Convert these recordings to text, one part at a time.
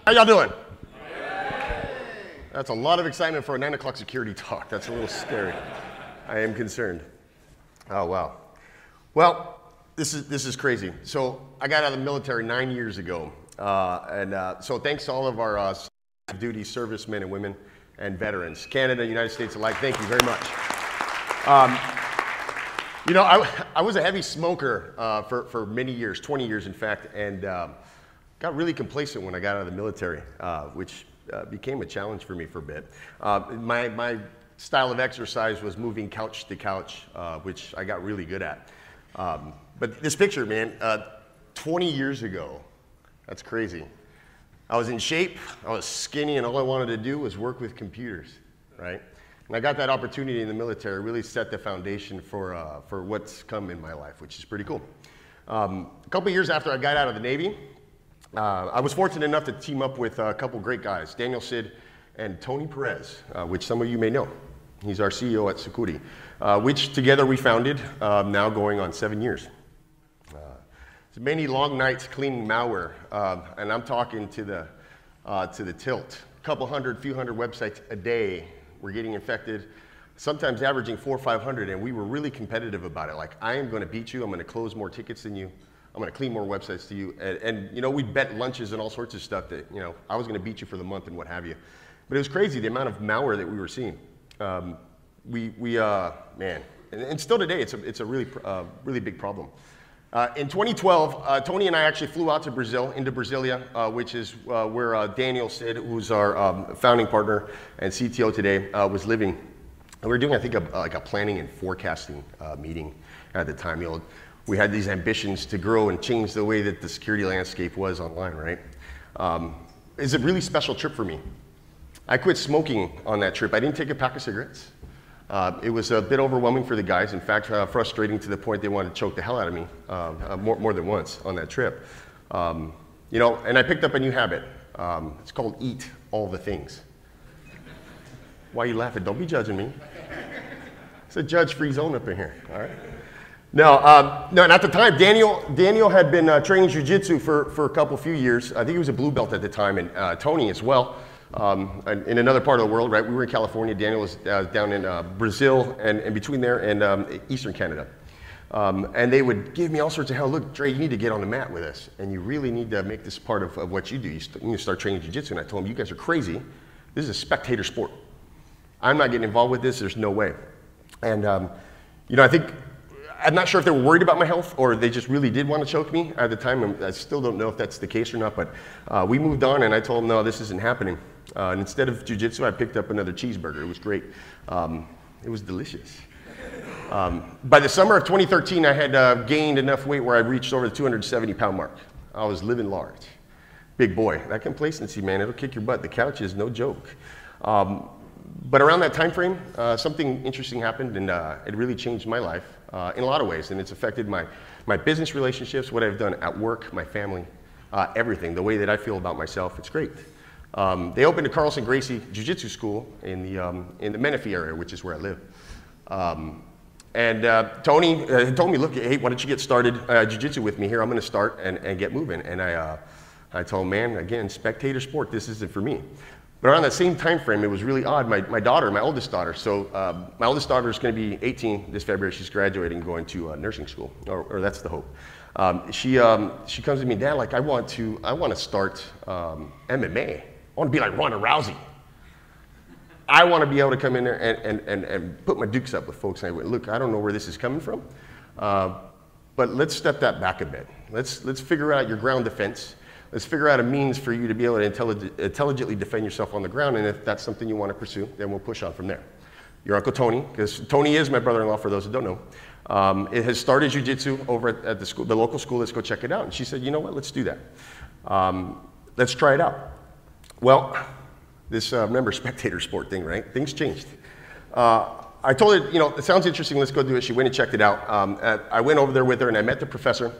How y'all doing? That's a lot of excitement for a 9 o'clock security talk. That's a little scary. I am concerned. Oh, wow. Well, this is crazy. So I got out of the military 9 years ago. So thanks to all of our duty servicemen and women and veterans, Canada, United States alike, thank you very much. You know, I was a heavy smoker for many years, 20 years in fact, and got really complacent when I got out of the military, which became a challenge for me for a bit. My style of exercise was moving couch to couch, which I got really good at. But this picture, man, 20 years ago, that's crazy. I was in shape, I was skinny, and all I wanted to do was work with computers, right? And I got that opportunity in the military, really set the foundation for what's come in my life, which is pretty cool. A couple years after I got out of the Navy, I was fortunate enough to team up with a couple great guys, Daniel Sid and Tony Perez, which some of you may know. He's our CEO at Security, which together we founded, now going on 7 years. It's many long nights cleaning malware, and I'm talking to the tilt. A couple hundred, few hundred websites a day were getting infected, sometimes averaging 400 or 500, and we were really competitive about it. Like, I am going to beat you. I'm going to close more tickets than you. I'm going to clean more websites to you. And you know, we bet lunches and all sorts of stuff that, you know, I was going to beat you for the month and what have you. But it was crazy, the amount of malware that we were seeing. Man, and still today, it's a really big problem. In 2012, Tony and I actually flew out to Brazil, into Brasilia, which is where Daniel Sid, who's our founding partner and CTO today, was living. And we were doing, I think, like a planning and forecasting meeting at the time. You know, we had these ambitions to grow and change the way that the security landscape was online, right? It's a really special trip for me. I quit smoking on that trip. I didn't take a pack of cigarettes. It was a bit overwhelming for the guys. In fact, frustrating to the point they wanted to choke the hell out of me more than once on that trip. You know, and I picked up a new habit. It's called eat all the things. Why are you laughing? Don't be judging me. It's a judge-free zone up in here, all right? No, and at the time, Daniel had been training Jiu-Jitsu for a few years. I think he was a blue belt at the time, and Tony as well. In another part of the world, right? We were in California. Daniel was down in Brazil and between there and Eastern Canada. And they would give me all sorts of hell. Look, Dre, you need to get on the mat with us. And you really need to make this part of what you do. You need to start training jiu-jitsu. And I told them, you guys are crazy. This is a spectator sport. I'm not getting involved with this. There's no way. And, you know, I'm not sure if they were worried about my health or they just really did want to choke me at the time. And I still don't know if that's the case or not. But we moved on and I told them, no, this isn't happening. And instead of jiu-jitsu, I picked up another cheeseburger. It was great. It was delicious. By the summer of 2013, I had gained enough weight where I reached over the 270-pound mark. I was living large. Big boy. That complacency, man, it'll kick your butt. The couch is no joke. But around that time frame, something interesting happened, and it really changed my life in a lot of ways. And it's affected my business relationships, what I've done at work, my family, everything, the way that I feel about myself. It's great. They opened a Carlson Gracie Jiu-Jitsu school in the Menifee area, which is where I live. Tony told me, look, hey, why don't you get started Jiu-Jitsu with me here? I'm going to start and get moving. And I told him, man, again, spectator sport, this isn't for me. But around that same time frame, it was really odd. My oldest daughter, so my oldest daughter is going to be 18 this February. She's graduating, going to nursing school, or that's the hope. She comes to me, Dad, like I want to start MMA. I want to be like Ronda Rousey. I want to be able to come in there and put my dukes up with folks. And I went, look, I don't know where this is coming from, but let's step that back a bit. Let's figure out your ground defense. Let's figure out a means for you to be able to intelligently defend yourself on the ground. And if that's something you want to pursue, then we'll push on from there. Your Uncle Tony, because Tony is my brother-in-law for those who don't know, it has started jiu-jitsu over at the school, the local school. Let's go check it out. And she said, you know what, let's do that. Let's try it out. Well, this, remember, spectator sport thing, right? Things changed. I told her, you know, it sounds interesting, let's go do it. She went and checked it out. I went over there with her and I met the professor.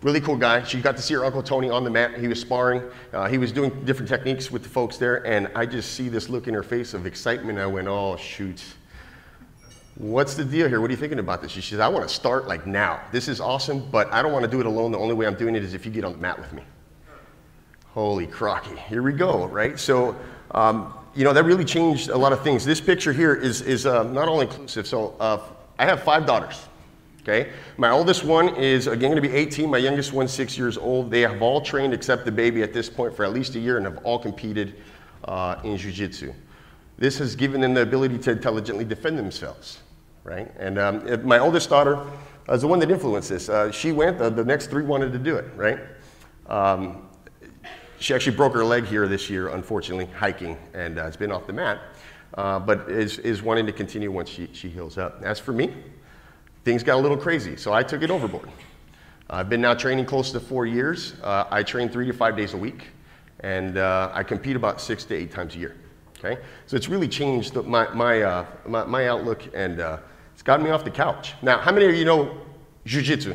Really cool guy. She got to see her Uncle Tony on the mat. He was sparring. He was doing different techniques with the folks there. And I just see this look in her face of excitement. I went, oh, shoot. What's the deal here? What are you thinking about this? She said, I want to start like now. This is awesome, but I don't want to do it alone. The only way I'm doing it is if you get on the mat with me. Holy crocky, here we go, right? So, you know, that really changed a lot of things. This picture here is not all inclusive. So I have 5 daughters, okay? My oldest one is, again, going to be 18. My youngest one's 6 years old. They have all trained except the baby at this point for at least a year and have all competed in Jiu-Jitsu. This has given them the ability to intelligently defend themselves, right? And my oldest daughter is the one that influenced this. She went, the next 3 wanted to do it, right? She actually broke her leg here this year, unfortunately, hiking, and it's been off the mat, but is wanting to continue once she heals up. As for me, things got a little crazy, so I took it overboard. I've been now training close to 4 years. I train 3 to 5 days a week, and I compete about 6 to 8 times a year. Okay, so it's really changed my outlook, and it's gotten me off the couch. Now, how many of you know Jiu-Jitsu?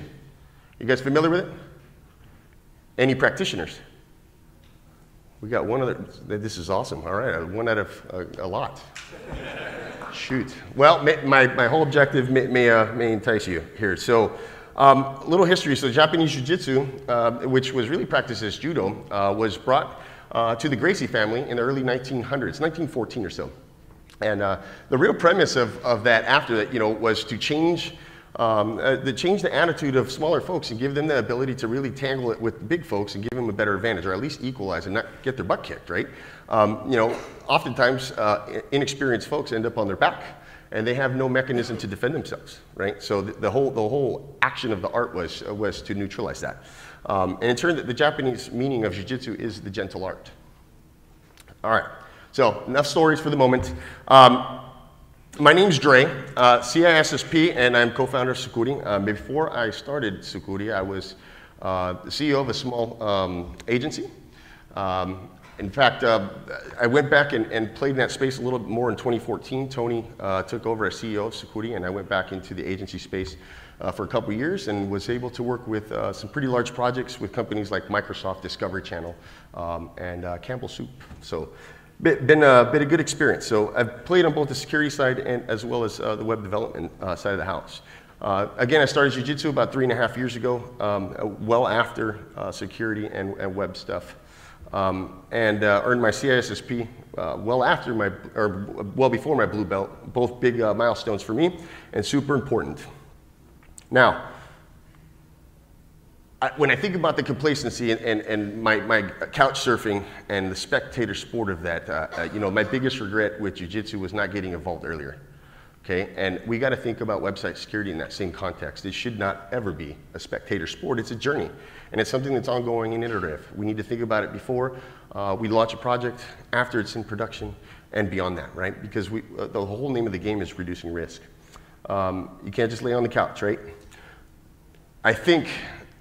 You guys familiar with it? Any practitioners? We got one other. This is awesome. All right, 1 out of a lot. Shoot. Well, my whole objective may entice you here. So, little history. So, Japanese Jiu-Jitsu, which was really practiced as judo, was brought to the Gracie family in the early 1900s, 1914 or so. And the real premise of that after that, you know, was to change the attitude of smaller folks and give them the ability to really tangle it with big folks and give them a better advantage, or at least equalize and not get their butt kicked, right? You know, oftentimes inexperienced folks end up on their back and they have no mechanism to defend themselves, right? So the whole action of the art was to neutralize that. And it turned out the Japanese meaning of Jiu-Jitsu is the gentle art. All right, so enough stories for the moment. My name's Dre, CISSP, and I'm co-founder of Sukuri. Before I started Sukuri, I was the CEO of a small agency. In fact, I went back and played in that space a little bit more in 2014. Tony took over as CEO of Sukuri, and I went back into the agency space for a couple of years and was able to work with some pretty large projects with companies like Microsoft, Discovery Channel, and Campbell Soup. So been a good experience. So I've played on both the security side and as well as the web development side of the house. Again, I started Jiu-Jitsu about 3.5 years ago, well after security and web stuff. And earned my CISSP well before my blue belt, both big milestones for me and super important. Now, when I think about the complacency and my couch surfing and the spectator sport of that, you know, my biggest regret with Jiu-Jitsu was not getting involved earlier. Okay, and we got to think about website security in that same context. It should not ever be a spectator sport. It's a journey, and it's something that's ongoing and iterative. We need to think about it before we launch a project, after it's in production, and beyond that, right? Because the whole name of the game is reducing risk. You can't just lay on the couch, right? I think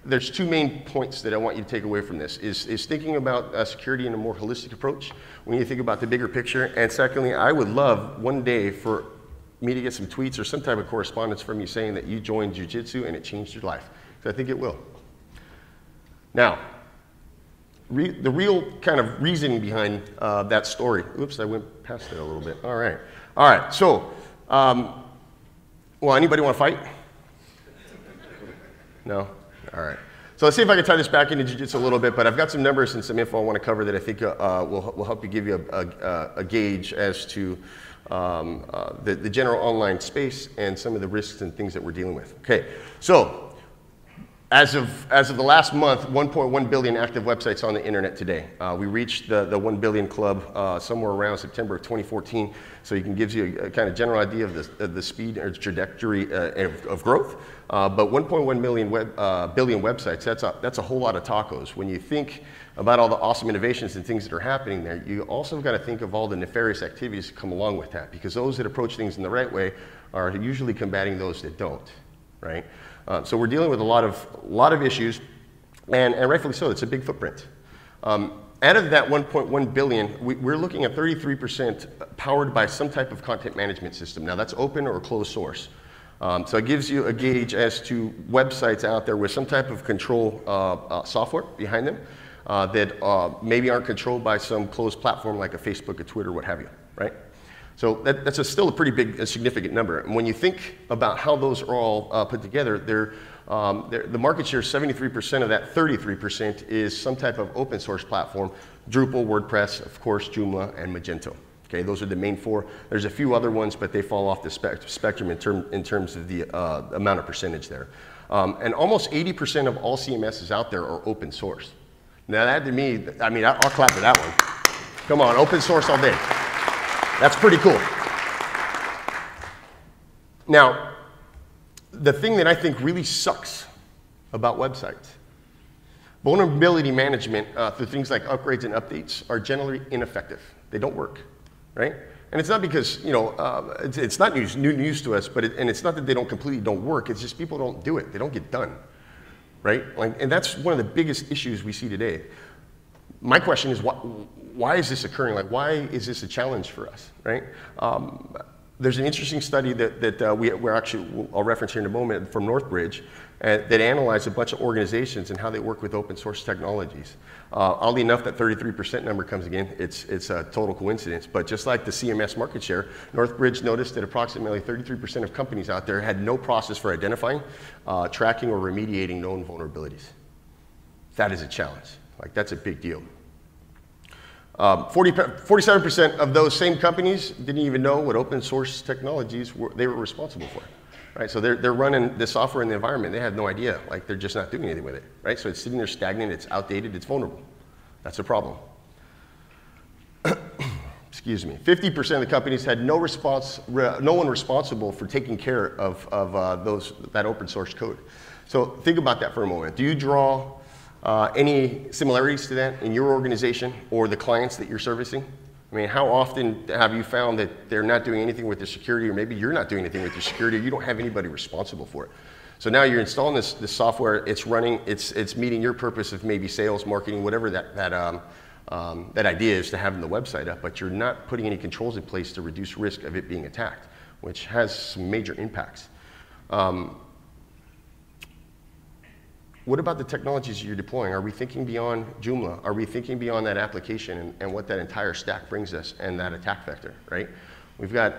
there's 2 main points that I want you to take away from this, is thinking about security in a more holistic approach. We need to think about the bigger picture, and secondly, I would love one day for me to get some tweets or some type of correspondence from you saying that you joined Jiu-Jitsu and it changed your life. So I think it will. Now, the real kind of reasoning behind that story. Oops, I went past it a little bit. All right. So, well, anybody want to fight? No? All right. So let's see if I can tie this back into Jiu-Jitsu a little bit, but I've got some numbers and some info I want to cover that I think will help you give you a gauge as to the general online space and some of the risks and things that we're dealing with. Okay, so as of the last month, 1.1 billion active websites on the internet today. We reached the 1 billion club somewhere around September of 2014, so it gives you a kind of general idea of the speed or trajectory of growth. But 1.1 billion websites, that's a whole lot of tacos. When you think about all the awesome innovations and things that are happening there, you also got to think of all the nefarious activities that come along with that, because those that approach things in the right way are usually combating those that don't, right? So we're dealing with a lot of issues, and rightfully so. It's a big footprint. Out of that 1.1 billion, we're looking at 33% powered by some type of content management system. Now that's open or closed source. So it gives you a gauge as to websites out there with some type of control software behind them that maybe aren't controlled by some closed platform like a Facebook, a Twitter, what have you, right? So that's still a pretty big, significant number. And when you think about how those are all put together, they're The market share, 73% of that 33% is some type of open source platform, Drupal, WordPress, of course, Joomla, and Magento. Okay, those are the main four. There's a few other ones, but they fall off the spectrum in terms of the amount of percentage there. And almost 80% of all CMSs out there are open source. Now that to me, I mean, I'll clap for that one. Come on, open source all day. That's pretty cool. Now, the thing that I think really sucks about websites, vulnerability management through things like upgrades and updates are generally ineffective. They don't work. Right? And it's not because, you know, it's not new news to us, but and it's not that they don't work, it's just people don't do it. They don't get done, right? Like, and that's one of the biggest issues we see today. My question is, why is this occurring? Like, why is this a challenge for us, right? There's an interesting study that I'll reference here in a moment from Northbridge that analyzed a bunch of organizations and how they work with open source technologies. Oddly enough, that 33% number comes again. It's a total coincidence, but just like the CMS market share, Northbridge noticed that approximately 33% of companies out there had no process for identifying, tracking, or remediating known vulnerabilities. That is a challenge. Like, that's a big deal. 47% of those same companies didn't even know what open source technologies they were responsible for, right? So they're running the software in the environment. They have no idea, like they're just not doing anything with it, right? So it's sitting there stagnant, it's outdated, it's vulnerable. That's a problem. Excuse me. 50% of the companies had no one responsible for taking care of that open source code. So think about that for a moment. Do you draw any similarities to that in your organization or the clients that you're servicing? I mean, how often have you found that they're not doing anything with their security, or maybe you're not doing anything with your security, or you don't have anybody responsible for it? So now you're installing this software, it's running, it's meeting your purpose of maybe sales, marketing, whatever that idea is to having the website up, but you're not putting any controls in place to reduce risk of it being attacked, which has some major impacts. What about the technologies you're deploying? Are we thinking beyond Joomla? Are we thinking beyond that application and what that entire stack brings us and that attack vector, right? We've got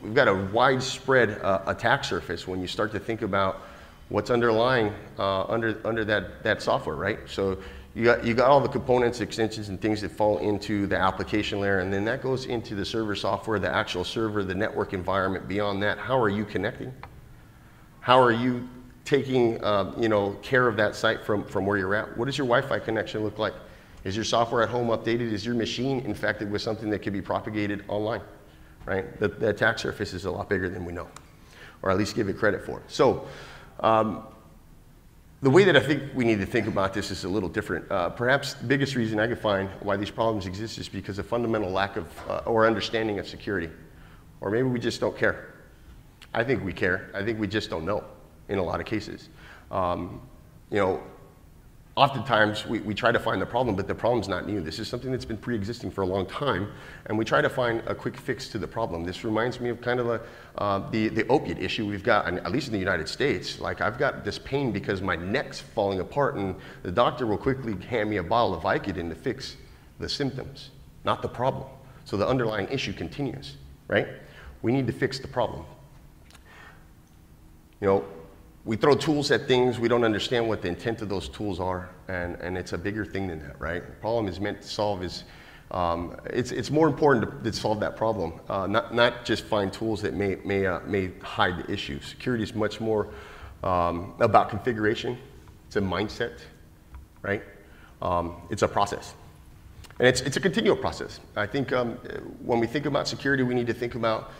a widespread attack surface when you start to think about what's underlying under that software, right? So you got all the components, extensions, and things that fall into the application layer, and then that goes into the server software, the actual server, the network environment. Beyond that, how are you connecting? How are you taking care of that site from where you're at? What does your Wi-Fi connection look like? Is your software at home updated? Is your machine infected with something that could be propagated online, right? The attack surface is a lot bigger than we know, or at least give it credit for. So the way that I think we need to think about this is a little different. Perhaps the biggest reason I could find why these problems exist is because of fundamental lack of or understanding of security. Or maybe we just don't care. I think we care. I think we just don't know in a lot of cases. Oftentimes we try to find the problem, but the problem's not new. This is something that's been pre-existing for a long time, and we try to find a quick fix to the problem. This reminds me of kind of the opiate issue we've got, at least in the United States. Like, I've got this pain because my neck's falling apart, and the doctor will quickly hand me a bottle of Vicodin to fix the symptoms, not the problem. So the underlying issue continues, right? We need to fix the problem. We throw tools at things, we don't understand what the intent of those tools are, and it's a bigger thing than that, right? The problem is meant to solve is, it's more important to solve that problem, not just find tools that may hide the issue. Security is much more about configuration. It's a mindset, right? It's a process. And it's a continual process. I think when we think about security, we need to think about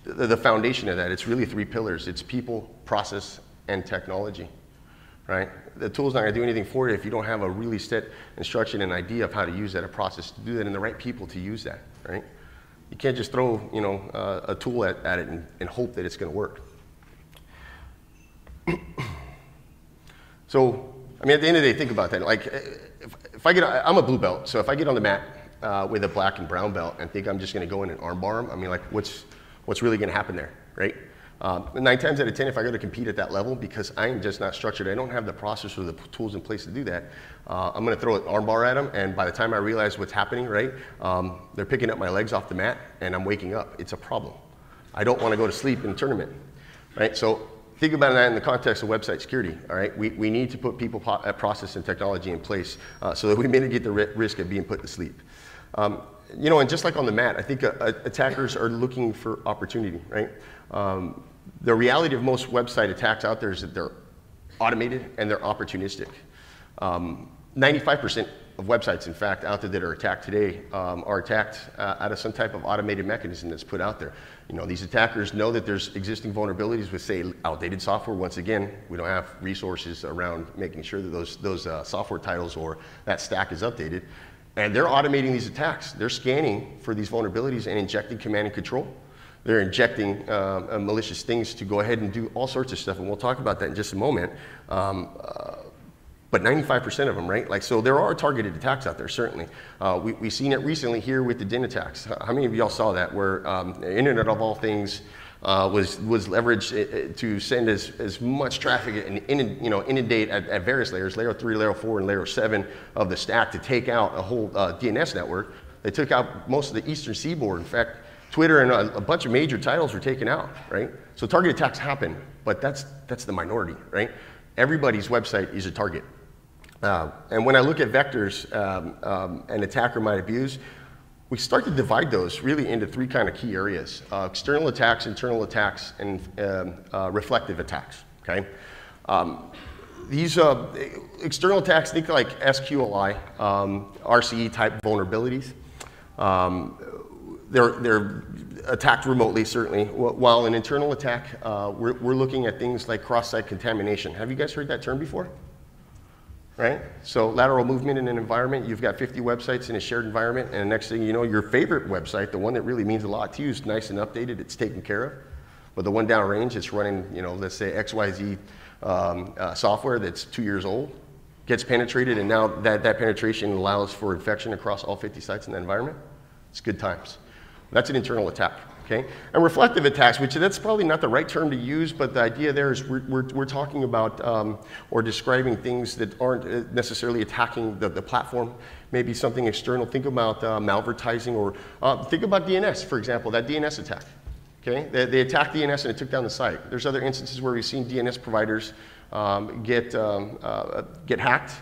the foundation of that. It's really three pillars. It's people, process, and technology, right? The tool's not gonna do anything for you if you don't have a really set instruction and idea of how to use that, a process to do that, and the right people to use that, right? You can't just throw, a tool at it and hope that it's gonna work. So, I mean, at the end of the day, think about that. Like, if I'm a blue belt, so if I get on the mat with a black and brown belt and think I'm just gonna go in and armbar them, I mean, like, what's really gonna happen there, right? 9 times out of 10, if I go to compete at that level, because I am just not structured, I don't have the process or the tools in place to do that, I'm gonna throw an armbar at them, and by the time I realize what's happening, right, they're picking up my legs off the mat, and I'm waking up. It's a problem. I don't wanna go to sleep in a tournament, right? So think about that in the context of website security, all right? We need to put people, process, and technology in place so that we mitigate the risk of being put to sleep. You know, and just like on the mat, I think attackers are looking for opportunity, right? The reality of most website attacks out there is that they're automated and they're opportunistic. 95% of websites, in fact, out there that are attacked today are attacked out of some type of automated mechanism that's put out there. You know, these attackers know that there's existing vulnerabilities with, say, outdated software. Once again, we don't have resources around making sure that those software titles or that stack is updated. And they're automating these attacks. They're scanning for these vulnerabilities and injecting command and control. They're injecting malicious things to go ahead and do all sorts of stuff, and we'll talk about that in just a moment. But 95% of them, right? Like, so there are targeted attacks out there, certainly. We've seen it recently here with the DIN attacks. How many of y'all saw that, where Internet of All Things was leveraged to send as much traffic and inundate at various layers, layer 3, layer 4, and layer 7 of the stack to take out a whole DNS network. They took out most of the eastern seaboard. In fact, Twitter and a bunch of major titles were taken out, right? So target attacks happen, but that's the minority, right? Everybody's website is a target. And when I look at vectors an attacker might abuse, we start to divide those really into 3 kind of key areas: external attacks, internal attacks, and reflective attacks, okay? These external attacks, think like SQLI, RCE type vulnerabilities. They're attacked remotely, certainly, while an internal attack, we're looking at things like cross-site contamination. Have you guys heard that term before? Right? So lateral movement in an environment, you've got 50 websites in a shared environment, and the next thing you know, your favorite website, the one that really means a lot to you, is nice and updated, it's taken care of. But the one downrange, it's running, you know, let's say XYZ software that's 2 years old, gets penetrated, and now that penetration allows for infection across all 50 sites in that environment. It's good times. That's an internal attack, okay? And reflective attacks, which that's probably not the right term to use, but the idea there is we're talking about or describing things that aren't necessarily attacking the platform, maybe something external. Think about malvertising, or think about DNS, for example, that DNS attack, okay? They attacked DNS and it took down the site. There's other instances where we've seen DNS providers get hacked,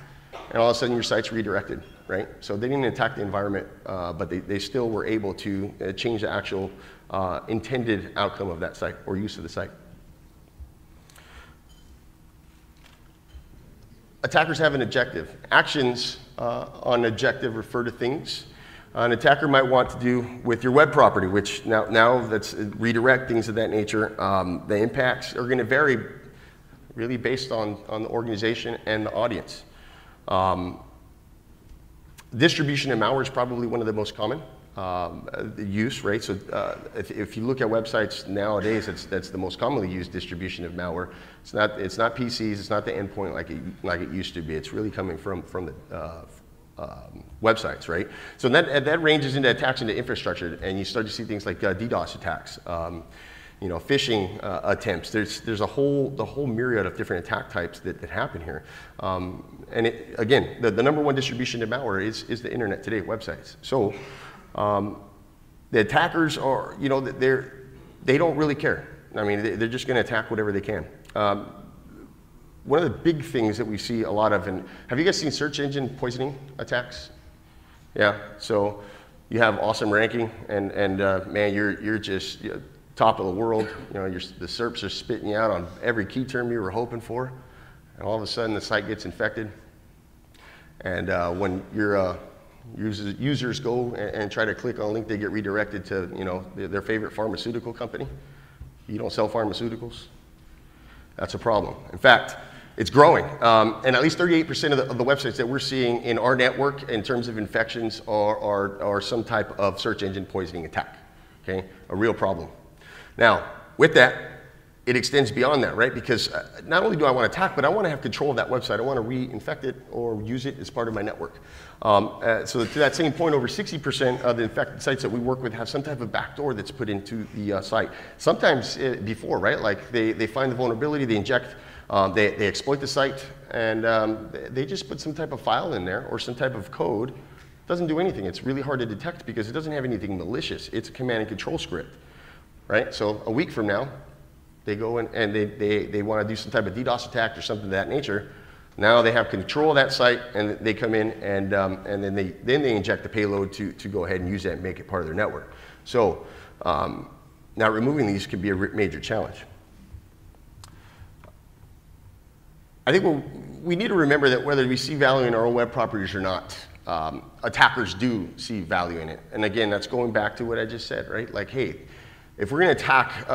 and all of a sudden your site's redirected. Right? So they didn't attack the environment, but they still were able to change the actual intended outcome of that site or use of the site. Attackers have an objective. Actions on objective refer to things an attacker might want to do with your web property, which now that's redirect, things of that nature. The impacts are going to vary really based on the organization and the audience. Distribution and malware is probably one of the most common use, right? So if you look at websites nowadays, that's the most commonly used distribution of malware. It's not PCs, it's not the endpoint like it used to be. It's really coming from the websites, right? So that ranges into attacks into infrastructure, and you start to see things like DDoS attacks, you know, phishing attempts. There's the whole myriad of different attack types that happen here. And again, the number one distribution of malware is the internet today, websites. So the attackers are, you know, they don't really care. I mean, they're just going to attack whatever they can. One of the big things that we see a lot of, and have you guys seen search engine poisoning attacks? Yeah. So you have awesome ranking, and man, you're just top of the world. You know, the SERPs are spitting you out on every key term you were hoping for, and all of a sudden the site gets infected. And when your users go and try to click on a link, they get redirected to, you know, their favorite pharmaceutical company. You don't sell pharmaceuticals. That's a problem. In fact, it's growing. And at least 38% of the websites that we're seeing in our network in terms of infections are some type of search engine poisoning attack. Okay, a real problem. Now, with that, it extends beyond that, right? Because not only do I want to attack, but I want to have control of that website. I want to reinfect it or use it as part of my network. So to that same point, over 60% of the infected sites that we work with have some type of backdoor that's put into the site. Sometimes before, right? Like they find the vulnerability, they inject, they exploit the site, and they just put some type of file in there or some type of code. It doesn't do anything. It's really hard to detect because it doesn't have anything malicious. It's a command and control script, right? So a week from now, They go in and they want to do some type of DDoS attack or something of that nature. Now they have control of that site, and they come in and then they inject the payload to go ahead and use that and make it part of their network. So now removing these can be a major challenge. I think we need to remember that whether we see value in our own web properties or not, attackers do see value in it. And again, that's going back to what I just said, right? Like, hey, if we're going to attack,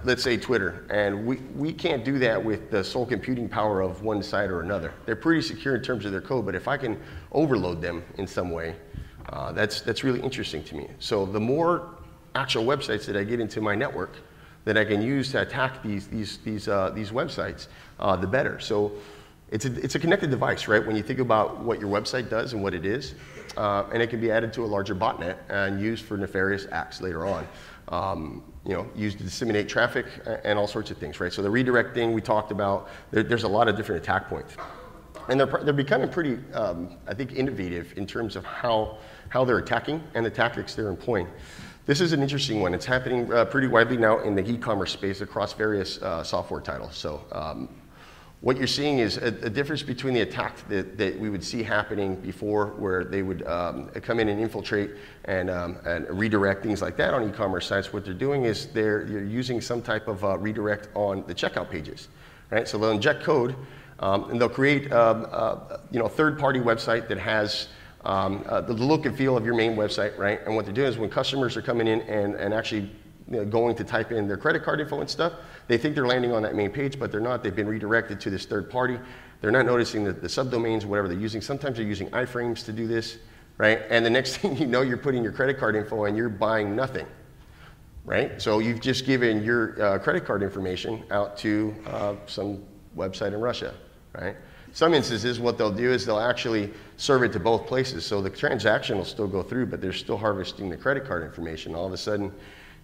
let's say Twitter, and we can't do that with the sole computing power of one site or another. They're pretty secure in terms of their code, but if I can overload them in some way, that's really interesting to me. So the more actual websites that I get into my network that I can use to attack these websites, the better. So it's a connected device, right? When you think about what your website does and what it is, and it can be added to a larger botnet and used for nefarious acts later on. Used to disseminate traffic and all sorts of things, right? So the redirect thing we talked about, there's a lot of different attack points. And they're becoming pretty, I think, innovative in terms of how they're attacking and the tactics they're employing. This is an interesting one. It's happening pretty widely now in the e-commerce space across various software titles. So what you're seeing is a difference between the attack that we would see happening before, where they would come in and infiltrate and redirect, things like that on e-commerce sites. What they're doing is they're using some type of redirect on the checkout pages, right? So they'll inject code and they'll create a third-party website that has the look and feel of your main website, right? And what they're doing is when customers are coming in and actually going to type in their credit card info and stuff, they think they're landing on that main page, but they're not. They've been redirected to this third party. They're not noticing the subdomains, whatever they're using. Sometimes they're using iframes to do this, right? And the next thing you know, you're putting your credit card info and you're buying nothing, right? So you've just given your credit card information out to some website in Russia, right? Some instances, what they'll do is they'll actually serve it to both places. So the transaction will still go through, but they're still harvesting the credit card information. All of a sudden,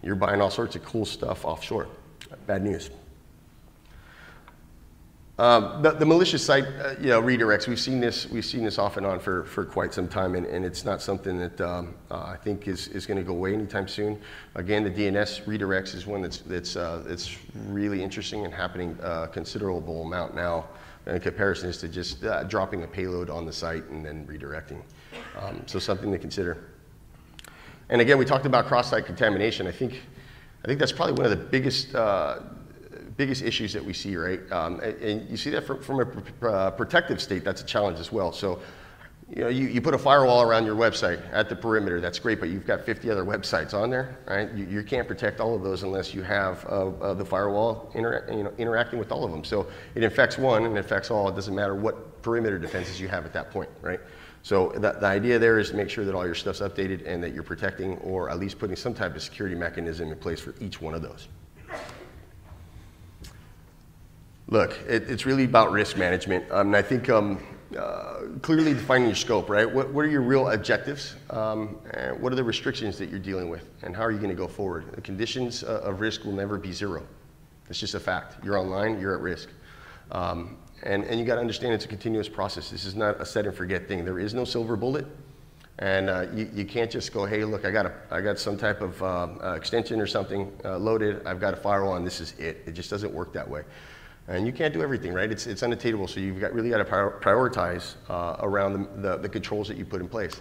you're buying all sorts of cool stuff offshore. Bad news. The malicious site redirects. We've seen this off and on for quite some time, and it's not something that I think is going to go away anytime soon. Again, the DNS redirects is one that's really interesting and happening a considerable amount now in comparison to just dropping a payload on the site and then redirecting. So something to consider. And again, we talked about cross-site contamination. I think that's probably one of the biggest issues that we see, right? And you see that from a protective state, that's a challenge as well. So, you put a firewall around your website at the perimeter, that's great, but you've got 50 other websites on there, right? You can't protect all of those unless you have the firewall interacting with all of them. So it infects one and it infects all. It doesn't matter what perimeter defenses you have at that point, right? So the idea there is to make sure that all your stuff's updated and that you're protecting or at least putting some type of security mechanism in place for each one of those. Look, it's really about risk management. I think clearly defining your scope, right? What are your real objectives? And what are the restrictions that you're dealing with? And how are you going to go forward? The conditions of risk will never be zero. It's just a fact. You're online, you're at risk. And you got to understand it's a continuous process. This is not a set and forget thing. There is no silver bullet, and you can't just go, hey, look, I got some type of extension or something loaded. I've got a firewall, and this is it. It just doesn't work that way. And you can't do everything, right? It's unattainable. So you've really got to prioritize around the controls that you put in place.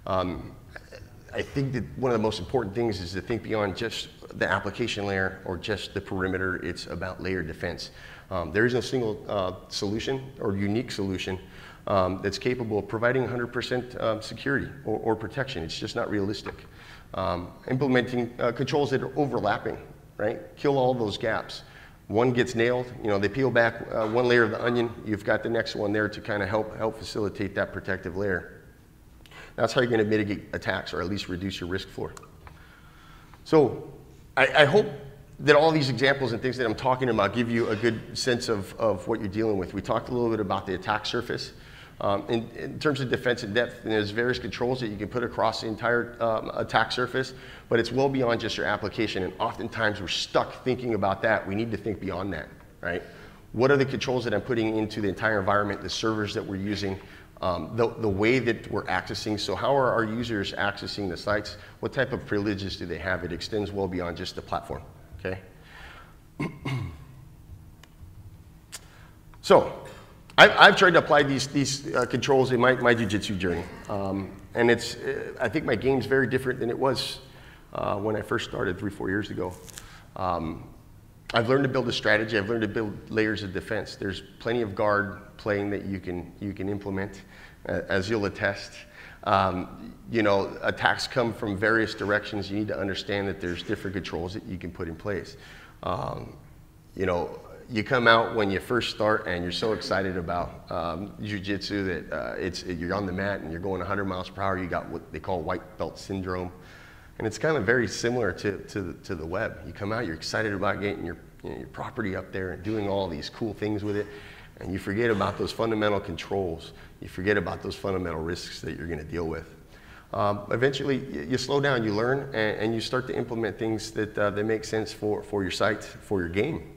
I think that one of the most important things is to think beyond just the application layer or just the perimeter. It's about layer defense. There is no single solution or unique solution that's capable of providing 100% security or protection. It's just not realistic. Implementing controls that are overlapping, right? Kill all those gaps. One gets nailed, they peel back one layer of the onion, you've got the next one there to kind of help facilitate that protective layer. That's how you're going to mitigate attacks or at least reduce your risk floor. So I hope that all these examples and things that I'm talking about give you a good sense of what you're dealing with. We talked a little bit about the attack surface. In terms of defense in depth, there's various controls that you can put across the entire attack surface, but it's well beyond just your application, and oftentimes we're stuck thinking about that. We need to think beyond that, right? What are the controls that I'm putting into the entire environment, the servers that we're using, the way that we're accessing? So how are our users accessing the sites? What type of privileges do they have? It extends well beyond just the platform, okay? So, I've tried to apply these controls in my Jiu-Jitsu journey. And I think my game's very different than it was when I first started 3-4 years ago. I've learned to build a strategy. I've learned to build layers of defense. There's plenty of guard playing that you can implement, as you'll attest. You know, attacks come from various directions. You need to understand that there's different controls that you can put in place. You know, you come out when you first start and you're so excited about jiu-jitsu that you're on the mat and you're going 100 miles per hour. You got what they call white belt syndrome. And it's kind of very similar to the web. You come out, you're excited about getting your property up there and doing all these cool things with it, and you forget about those fundamental controls. You forget about those fundamental risks that you're going to deal with. Eventually, you slow down, you learn, and you start to implement things that make sense for your site, for your game.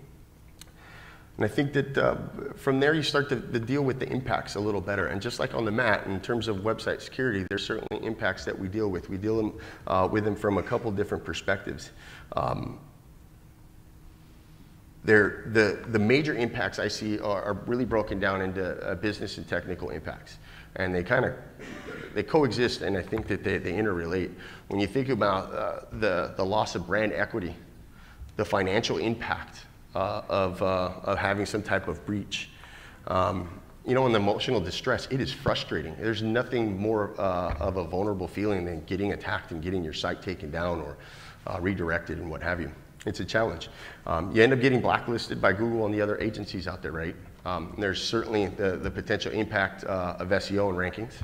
And I think that from there you start to deal with the impacts a little better. And just like on the mat, in terms of website security, there's certainly impacts that we deal with. We deal with them from a couple different perspectives. The major impacts I see are really broken down into business and technical impacts. And they coexist, and I think that they interrelate. When you think about the loss of brand equity, the financial impact of having some type of breach. You know, in the emotional distress, it is frustrating. There's nothing more of a vulnerable feeling than getting attacked and getting your site taken down or redirected and what have you. It's a challenge. You end up getting blacklisted by Google and the other agencies out there, right? There's certainly the potential impact of SEO and rankings.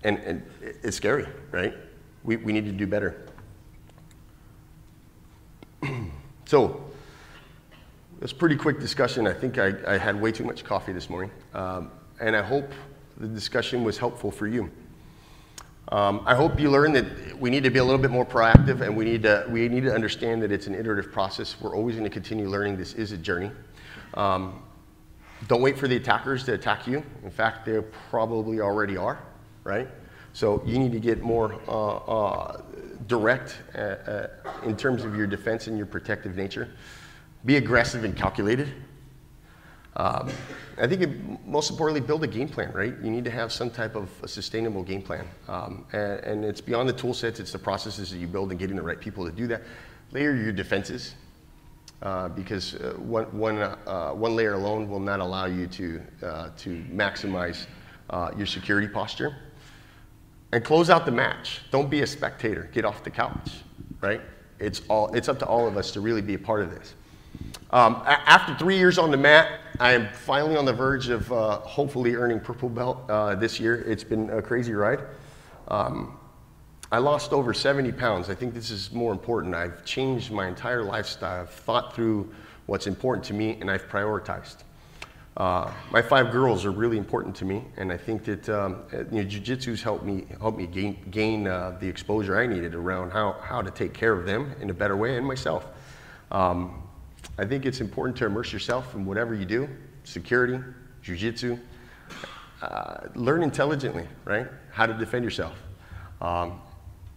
And it's scary, right? We need to do better. So, it's a pretty quick discussion. I think I had way too much coffee this morning. And I hope the discussion was helpful for you. I hope you learned that we need to be a little bit more proactive, and we need to understand that it's an iterative process. We're always going to continue learning. This is a journey. Don't wait for the attackers to attack you. In fact, they probably already are, right? So you need to get more direct in terms of your defense and your protective nature. Be aggressive and calculated. I think most importantly, build a game plan, right? You need to have some type of a sustainable game plan. And it's beyond the tool sets, it's the processes that you build and getting the right people to do that. Layer your defenses, because one layer alone will not allow you to maximize your security posture. And close out the match. Don't be a spectator. Get off the couch, right? It's up to all of us to really be a part of this. After 3 years on the mat, I am finally on the verge of hopefully earning purple belt this year. It's been a crazy ride. I lost over 70 pounds. I think this is more important. I've changed my entire lifestyle. I've thought through what's important to me, and I've prioritized. My 5 girls are really important to me, and I think that Jiu-Jitsu's helped me gain the exposure I needed around how to take care of them in a better way and myself. I think it's important to immerse yourself in whatever you do, security, jiu-jitsu. Learn intelligently, right? How to defend yourself.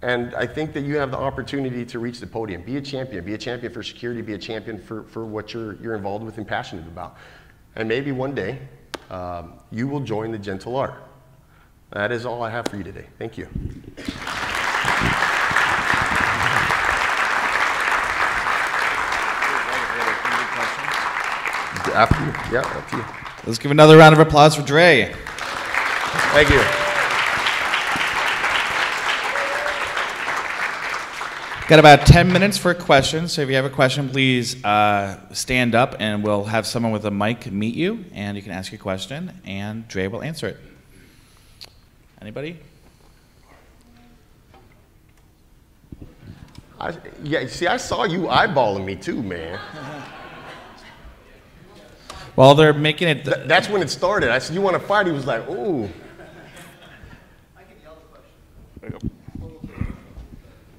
And I think that you have the opportunity to reach the podium. Be a champion. Be a champion for security. Be a champion for what you're involved with and passionate about. And maybe one day, you will join the gentle art. That is all I have for you today. Thank you. After you. Yeah, up to you. Let's give another round of applause for Dre. Thank you. Got about 10 minutes for questions, so if you have a question, please stand up and we'll have someone with a mic meet you, and you can ask your question, and Dre will answer it. Anybody? Yeah, see, I saw you eyeballing me too, man. Well, they're making it... That's when it started. I said, you want to fight? He was like, ooh. I can yell the question. Oh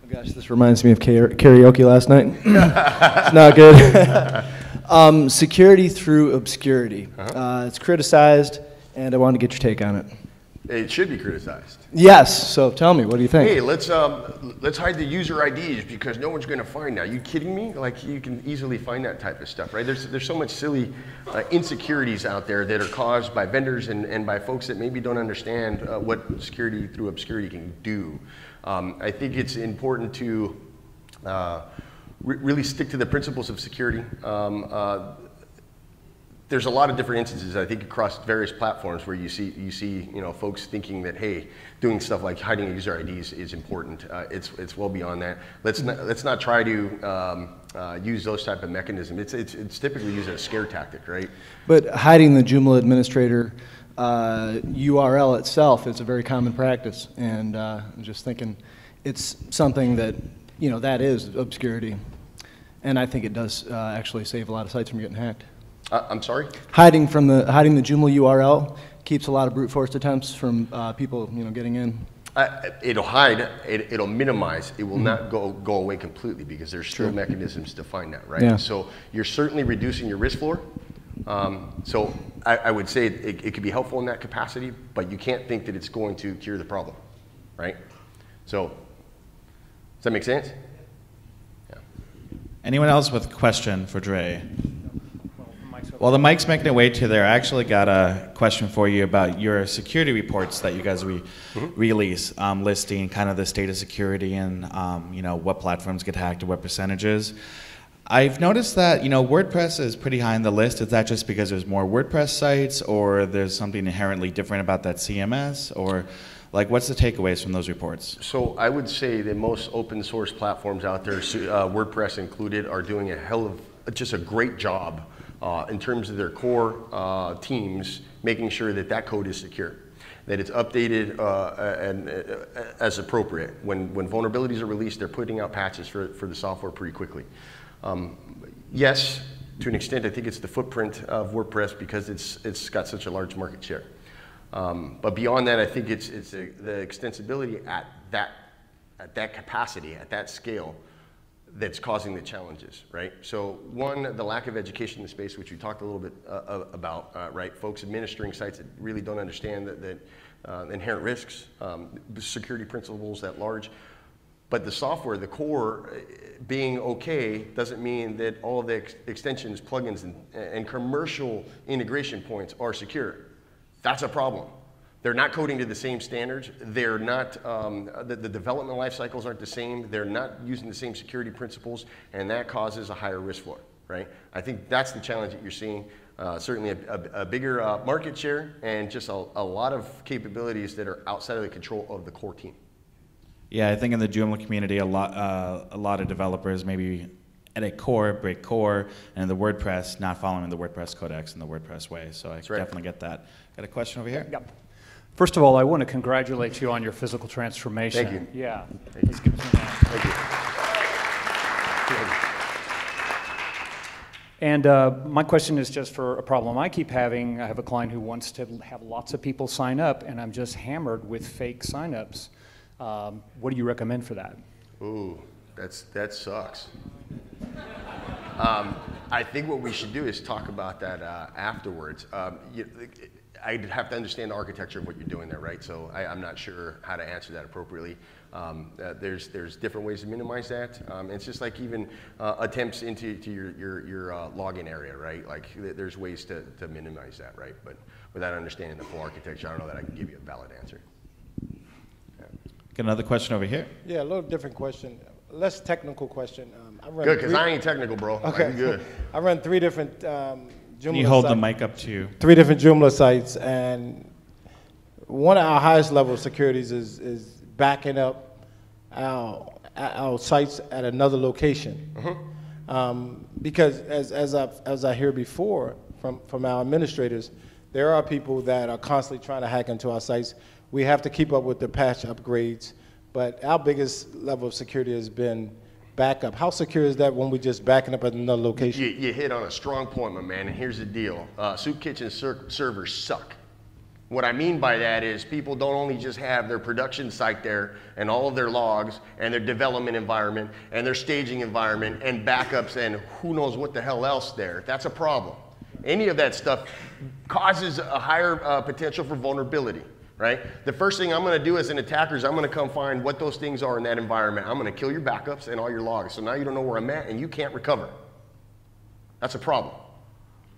gosh, this reminds me of karaoke last night. It's not good. Security through obscurity. It's criticized, and I wanted to get your take on it. It should be criticized. Yes. So tell me, what do you think? Hey, let's hide the user IDs because no one's going to find that. Are you kidding me? Like, you can easily find that type of stuff, right? There's so much silly insecurities out there that are caused by vendors and by folks that maybe don't understand what security through obscurity can do. I think it's important to really stick to the principles of security. There's a lot of different instances, I think, across various platforms where you see folks thinking that, hey, doing stuff like hiding user IDs is important. It's well beyond that. Let's not try to use those type of mechanisms. It's typically used as a scare tactic, right? But hiding the Joomla administrator URL itself is a very common practice, and I'm just thinking it's something that that is obscurity, and I think it does actually save a lot of sites from getting hacked. I'm sorry? Hiding the Joomla URL keeps a lot of brute force attempts from people getting in. It'll hide, it'll minimize, it will not go away completely because there's still mechanisms to find that, right? Yeah. So you're certainly reducing your risk floor. So I would say it could be helpful in that capacity, but you can't think that it's going to cure the problem, right? So, does that make sense? Yeah. Anyone else with a question for Dre? Well, the mic's making it way to there. I actually got a question for you about your security reports that you guys release, listing kind of the state of security and what platforms get hacked and what percentages. I've noticed that WordPress is pretty high on the list. Is that just because there's more WordPress sites, or there's something inherently different about that CMS, or like what's the takeaways from those reports? So I would say that most open source platforms out there, WordPress included, are doing just a great job in terms of their core teams, making sure that code is secure, that it's updated and as appropriate. When vulnerabilities are released, they're putting out patches for the software pretty quickly. Yes, to an extent, I think it's the footprint of WordPress because it's got such a large market share. But beyond that, I think it's the extensibility at that capacity, at that scale, that's causing the challenges, right? So one, the lack of education in the space, which we talked a little bit about, right? Folks administering sites that really don't understand that inherent risks, security principles at large. But the software, the core, being okay doesn't mean that all of the extensions, plugins, and commercial integration points are secure. That's a problem. They're not coding to the same standards. They're not, the development life cycles aren't the same. They're not using the same security principles, and that causes a higher risk floor, right? I think that's the challenge that you're seeing. Certainly a bigger market share and just a lot of capabilities that are outside of the control of the core team. Yeah, I think in the Joomla community, a lot of developers maybe at a core, break core, and the WordPress not following the WordPress codex in the WordPress way. So I definitely get that. Got a question over here? Yep. First of all, I want to congratulate you on your physical transformation. Thank you. Yeah. Thank you. Let's give us a hand. Thank you. And my question is just for a problem I keep having. I have a client who wants to have lots of people sign up, and I'm just hammered with fake signups. What do you recommend for that? Ooh, that sucks. I think what we should do is talk about that afterwards. I'd have to understand the architecture of what you're doing there, right? So I'm not sure how to answer that appropriately. There's different ways to minimize that. It's just like even attempts into your login area, right? Like there's ways to minimize that, right? But without understanding the full architecture, I don't know that I can give you a valid answer. Got another question over here. Yeah, a little different question. Less technical question. Good, because I ain't technical, bro. Okay. I'm good. I run 3 different Joomla Can you hold sites. the mic up to you? 3 different Joomla sites, and one of our highest level securities is backing up our sites at another location. Because as I hear before from our administrators, there are people that are constantly trying to hack into our sites. We have to keep up with the patch upgrades, but our biggest level of security has been backup. How secure is that when we're just backing up at another location? You hit on a strong point, my man, and here's the deal. Soup Kitchen servers suck. What I mean by that is people don't only just have their production site there and all of their logs and their development environment and their staging environment and backups and who knows what the hell else there. That's a problem. Any of that stuff causes a higher potential for vulnerability, right? The first thing I'm gonna do as an attacker is I'm gonna come find what those things are in that environment. I'm gonna kill your backups and all your logs. So now you don't know where I'm at and you can't recover. That's a problem.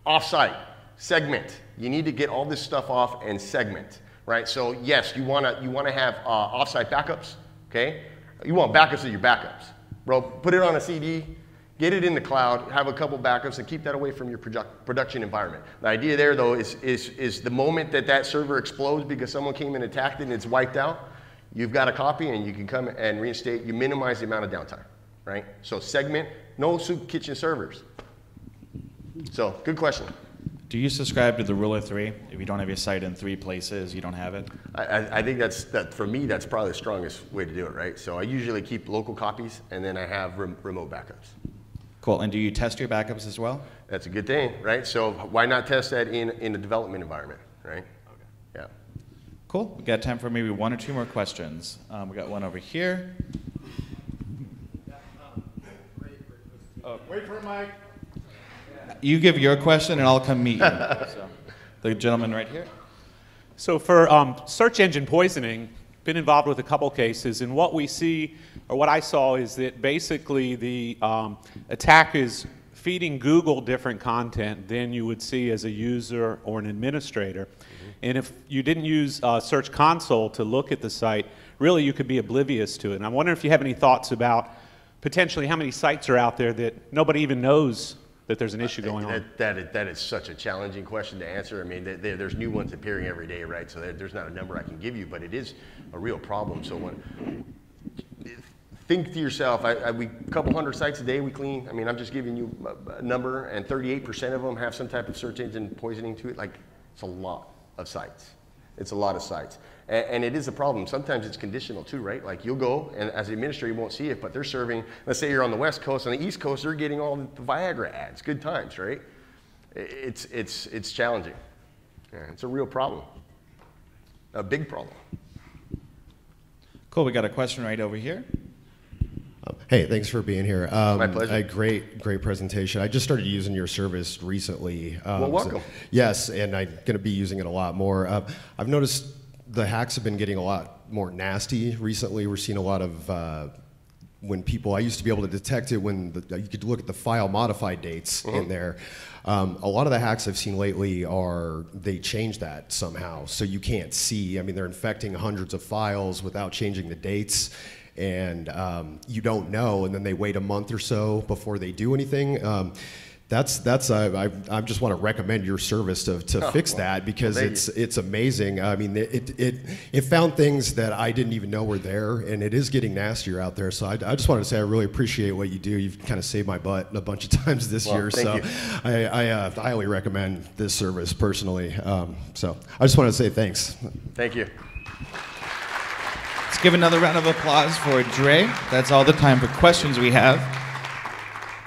Offsite, segment. You need to get all this stuff off and segment, right? So yes, you wanna have offsite backups, okay? You want backups of your backups. Bro, put it on a CD, get it in the cloud, have a couple backups, and keep that away from your production environment. The idea there, though, is the moment that server explodes because someone came and attacked it and it's wiped out, you've got a copy and you can come and reinstate. You minimize the amount of downtime, right? So segment, no soup kitchen servers. So, good question. Do you subscribe to the rule of 3? If you don't have your site in 3 places, you don't have it? I think that for me, that's probably the strongest way to do it, right? So I usually keep local copies and then I have remote backups. Cool. And do you test your backups as well? That's a good thing, right? So why not test that in a development environment, right? Okay. Yeah. Cool. We got time for maybe 1 or 2 more questions. We got one over here. Wait for it, Mike. You give your question and I'll come meet you. So, the gentleman right here. So for search engine poisoning, been involved with a couple cases, and what we see, or what I saw, is that basically the attack is feeding Google different content than you would see as a user or an administrator. And if you didn't use Search Console to look at the site, really you could be oblivious to it. And I'm wondering if you have any thoughts about potentially how many sites are out there that nobody even knows that there's an issue going on. That is such a challenging question to answer. I mean, there's new ones appearing every day, right? So there's not a number I can give you, but it is a real problem. So think to yourself, we a couple hundred sites a day we clean. I mean, I'm just giving you a number, and 38% of them have some type of search engine poisoning to it. Like, it's a lot of sites. It's a lot of sites. And it is a problem. Sometimes it's conditional too, right? Like you'll go, and as the administrator you won't see it, but they're serving, let's say you're on the West Coast, on the East Coast, they're getting all the Viagra ads. Good times, right? It's challenging. Yeah, it's a real problem. A big problem. Cool, we got a question right over here. Hey, thanks for being here. My pleasure. A great presentation. I just started using your service recently. Well, welcome. Yes, and I'm going to be using it a lot more. I've noticed the hacks have been getting a lot more nasty recently. We're seeing a lot of when people, I used to be able to detect it when you could look at the file modified dates in there. A lot of the hacks I've seen lately they change that somehow, so you can't see. I mean, they're infecting hundreds of files without changing the dates. And you don't know, and then they wait a month or so before they do anything. I just want to recommend your service to fix that, because it's amazing. I mean, it found things that I didn't even know were there, and it is getting nastier out there. So I just wanted to say I really appreciate what you do. You've kind of saved my butt a bunch of times this year. So I highly recommend this service personally. So I just wanted to say thanks. Thank you. Let's give another round of applause for Dre. That's all the time for questions we have.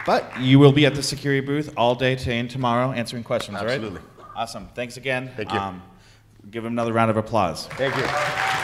But you will be at the security booth all day today and tomorrow answering questions, Absolutely. right? Awesome. Thanks again. Thank you. Give him another round of applause. Thank you.